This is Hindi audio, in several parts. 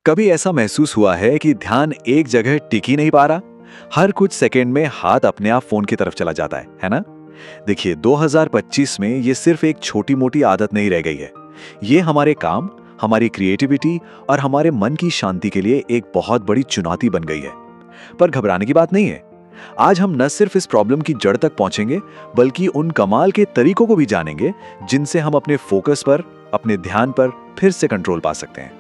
कभी ऐसा महसूस हुआ है कि ध्यान एक जगह टिक ही नहीं पा रहा? हर कुछ सेकंड में हाथ अपने आप फोन की तरफ चला जाता है ना? देखिए, 2025 में ये सिर्फ एक छोटी मोटी आदत नहीं रह गई है। ये हमारे काम, हमारी क्रिएटिविटी और हमारे मन की शांति के लिए एक बहुत बड़ी चुनौती बन गई है। पर घबराने की बात नहीं है। आज हम न सिर्फ इस प्रॉब्लम की जड़ तक पहुंचेंगे, बल्कि उन कमाल के तरीकों को भी जानेंगे जिनसे हम अपने फोकस पर, अपने ध्यान पर फिर से कंट्रोल पा सकते हैं।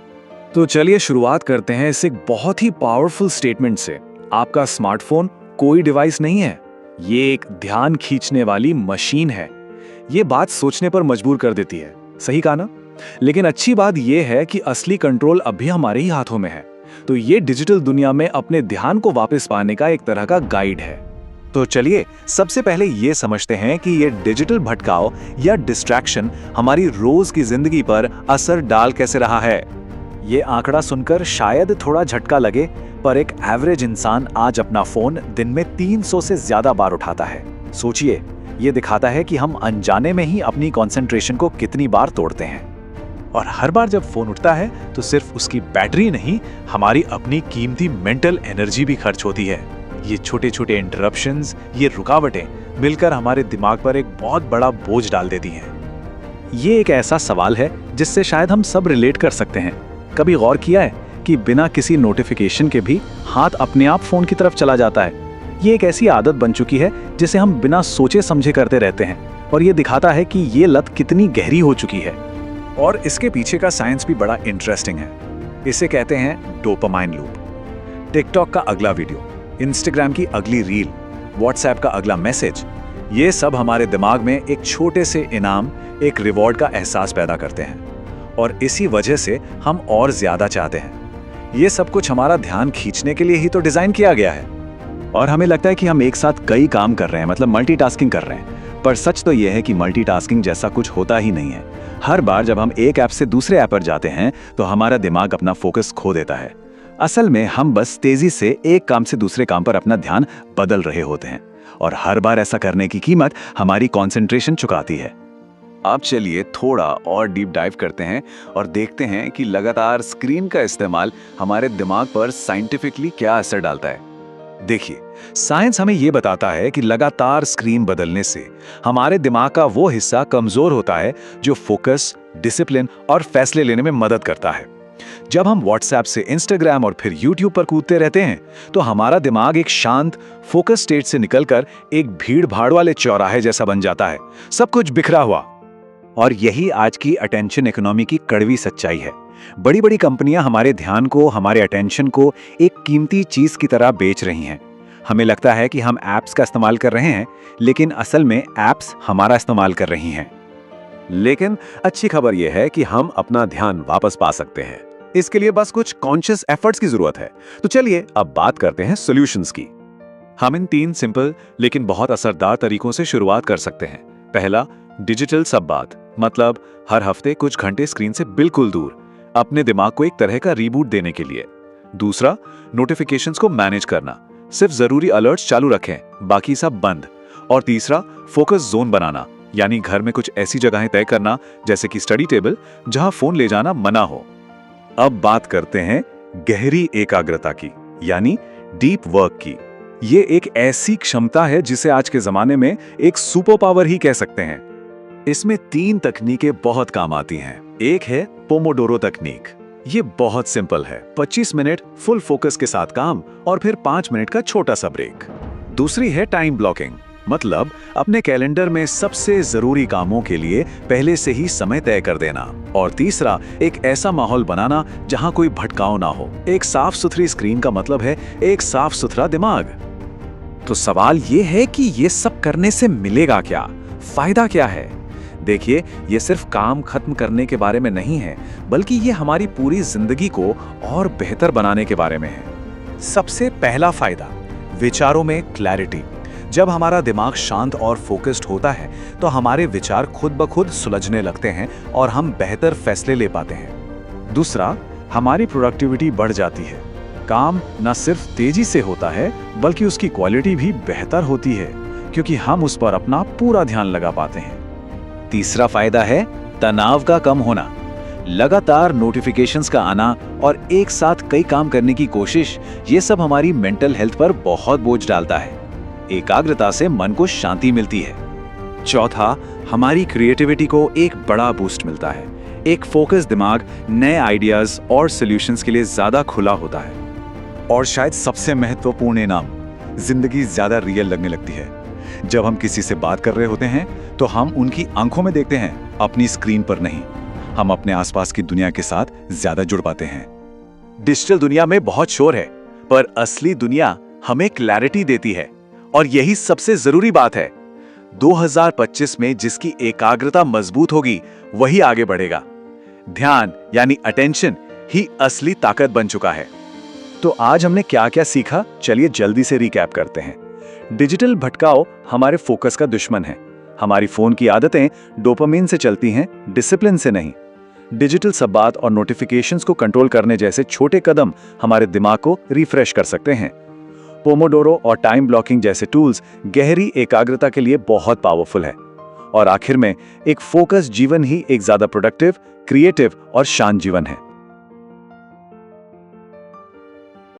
तो चलिए शुरुआत करते हैं इस एक बहुत ही पावरफुल स्टेटमेंट से। आपका स्मार्टफोन कोई डिवाइस नहीं है, ये एक ध्यान खींचने वाली मशीन है। ये बात सोचने पर मजबूर कर देती है, सही कहा ना? लेकिन अच्छी बात यह है कि असली कंट्रोल अब भी हमारे ही हाथों में है। तो ये डिजिटल दुनिया में अपने ध्यान को वापस पाने का एक तरह का गाइड है। तो चलिए सबसे पहले ये समझते हैं कि ये डिजिटल भटकाव या डिस्ट्रैक्शन हमारी रोज की जिंदगी पर असर डाल कैसे रहा है। ये आंकड़ा सुनकर शायद थोड़ा झटका लगे, पर एक एवरेज इंसान आज अपना फोन दिन में 300 से ज्यादा बार उठाता है। सोचिए, ये दिखाता है कि हम अनजाने में ही अपनी कंसंट्रेशन को कितनी बार तोड़ते हैं। और हर बार जब फोन उठता है तो सिर्फ उसकी बैटरी नहीं, हमारी अपनी कीमती मेंटल एनर्जी भी खर्च होती है। ये छोटे छोटे इंटरप्शंस, ये रुकावटें मिलकर हमारे दिमाग पर एक बहुत बड़ा बोझ डाल देती हैं। ये एक ऐसा सवाल है जिससे शायद हम सब रिलेट कर सकते हैं। कभी गौर किया है कि बिना किसी नोटिफिकेशन के भी हाथ अपने आप फोन की तरफ चला जाता है? ये एक ऐसी आदत बन चुकी है जिसे हम बिना सोचे समझे करते रहते हैं, और ये दिखाता है कि ये लत कितनी गहरी हो चुकी है। और इसके पीछे का साइंस भी बड़ा इंटरेस्टिंग है। इसे कहते हैं डोपामाइन लूप। टिकटॉक का अगला वीडियो, इंस्टाग्राम की अगली रील, व्हाट्सएप का अगला मैसेज, ये सब हमारे दिमाग में एक छोटे से इनाम, एक रिवॉर्ड का एहसास पैदा करते हैं, और इसी वजह से हम और ज्यादा चाहते हैं। ये सब कुछ हमारा ध्यान खींचने के लिए ही तो डिजाइन किया गया है। और हमें लगता है कि हम एक साथ कई काम कर रहे हैं, मतलब मल्टीटास्किंग कर रहे हैं। पर सच तो यह है कि मल्टीटास्किंग जैसा कुछ होता ही नहीं है। हर बार जब हम एक ऐप से दूसरे ऐप पर जाते हैं तो हमारा दिमाग अपना फोकस खो देता है। असल में हम बस तेजी से एक काम से दूसरे काम पर अपना ध्यान बदल रहे होते हैं, और हर बार ऐसा करने की कीमत हमारी कॉन्सेंट्रेशन चुकाती है। अब चलिए थोड़ा और डीप डाइव करते हैं और देखते हैं कि लगातार स्क्रीन का इस्तेमाल हमारे दिमाग पर साइंटिफिकली क्या असर डालता है। देखिए, साइंस हमें यह बताता है कि लगातार स्क्रीन बदलने से हमारे दिमाग का वो हिस्सा कमजोर होता है जो फोकस, डिसिप्लिन और फैसले लेने में मदद करता है। जब हम व्हाट्सएप से इंस्टाग्राम और फिर यूट्यूब पर कूदते रहते हैं तो हमारा दिमाग एक शांत फोकस स्टेट से निकलकर एक भीड़ भाड़ वाले चौराहे जैसा बन जाता है, सब कुछ बिखरा हुआ। और यही आज की अटेंशन इकोनॉमी की कड़वी सच्चाई है। बड़ी बड़ी कंपनियां हमारे ध्यान को, हमारे अटेंशन को एक कीमती चीज की तरह बेच रही हैं। हमें लगता है कि हम ऐप्स का इस्तेमाल कर रहे हैं, लेकिन असल में ऐप्स हमारा इस्तेमाल कर रही हैं। लेकिन अच्छी खबर यह है कि हम अपना ध्यान वापस पा सकते हैं। इसके लिए बस कुछ कॉन्शियस एफर्ट्स की जरूरत है। तो चलिए अब बात करते हैं सॉल्यूशंस की। हम इन 3 सिंपल लेकिन बहुत असरदार तरीकों से शुरुआत कर सकते हैं। पहला, डिजिटल संवाद, मतलब हर हफ्ते कुछ घंटे स्क्रीन से बिल्कुल दूर, अपने दिमाग को एक तरह का रीबूट देने के लिए। दूसरा, नोटिफिकेशंस को मैनेज करना, सिर्फ जरूरी अलर्ट्स चालू रखें, बाकी सब बंद। और तीसरा, फोकस जोन बनाना, यानी घर में कुछ ऐसी जगहें तय करना जैसे कि स्टडी टेबल, जहां फोन ले जाना मना हो। अब बात करते हैं गहरी एकाग्रता की, यानी डीप वर्क की। ये एक ऐसी क्षमता है जिसे आज के जमाने में एक सुपर पावर ही कह सकते हैं। इसमें 3 तकनीकें बहुत काम आती हैं। एक है पोमोडोरो तकनीक। ये बहुत सिंपल है, 25 मिनट फुल फोकस के साथ काम और फिर 5 मिनट का छोटा सा ब्रेक। दूसरी है टाइम ब्लॉकिंग, मतलब अपने कैलेंडर में सबसे जरूरी कामों के लिए पहले से ही समय तय कर देना। और तीसरा, एक ऐसा माहौल बनाना जहां कोई भटकाव ना हो। एक साफ सुथरी स्क्रीन का मतलब है एक साफ सुथरा दिमाग। तो सवाल ये है कि ये सब करने से मिलेगा क्या, फायदा क्या है? देखिए, ये सिर्फ काम खत्म करने के बारे में नहीं है, बल्कि ये हमारी पूरी जिंदगी को और बेहतर बनाने के बारे में है। सबसे पहला फायदा, विचारों में क्लैरिटी। जब हमारा दिमाग शांत और फोकस्ड होता है तो हमारे विचार खुद ब खुद सुलझने लगते हैं और हम बेहतर फैसले ले पाते हैं। दूसरा, हमारी प्रोडक्टिविटी बढ़ जाती है। काम न सिर्फ तेजी से होता है, बल्कि उसकी क्वालिटी भी बेहतर होती है, क्योंकि हम उस पर अपना पूरा ध्यान लगा पाते हैं। तीसरा फायदा है तनाव का कम होना। लगातार नोटिफिकेशंस का आना और एक साथ कई काम करने की कोशिश, ये सब हमारी मेंटल हेल्थ पर बहुत बोझ डालता है। एकाग्रता से मन को शांति मिलती है। चौथा, हमारी क्रिएटिविटी को एक बड़ा बूस्ट मिलता है। एक फोकस दिमाग नए आइडियाज और सॉल्यूशंस के लिए ज्यादा खुला होता है। और शायद सबसे महत्वपूर्ण इनाम, जिंदगी ज्यादा रियल लगने लगती है। जब हम किसी से बात कर रहे होते हैं तो हम उनकी आंखों में देखते हैं, अपनी स्क्रीन पर नहीं। हम अपने आसपास की दुनिया के साथ ज्यादा जुड़ पाते हैं। डिजिटल दुनिया में बहुत शोर है, पर असली दुनिया हमें क्लैरिटी देती है, और यही सबसे जरूरी बात है। 2025 में जिसकी एकाग्रता मजबूत होगी वही आगे बढ़ेगा। ध्यान यानी अटेंशन ही असली ताकत बन चुका है। तो आज हमने क्या क्या सीखा, चलिए जल्दी से रिकैप करते हैं। डिजिटल भटकाव हमारे फोकस का दुश्मन है। हमारी फोन की आदतें डोपामिन से चलती हैं, डिसिप्लिन से नहीं। डिजिटल संवाद और नोटिफिकेशंस को कंट्रोल करने जैसे छोटे कदम हमारे दिमाग को रिफ्रेश कर सकते हैं। पोमोडोरो और टाइम ब्लॉकिंग जैसे टूल्स गहरी एकाग्रता के लिए बहुत पावरफुल है। और आखिर में एक फोकस जीवन ही एक ज्यादा प्रोडक्टिव, क्रिएटिव और शांत जीवन है।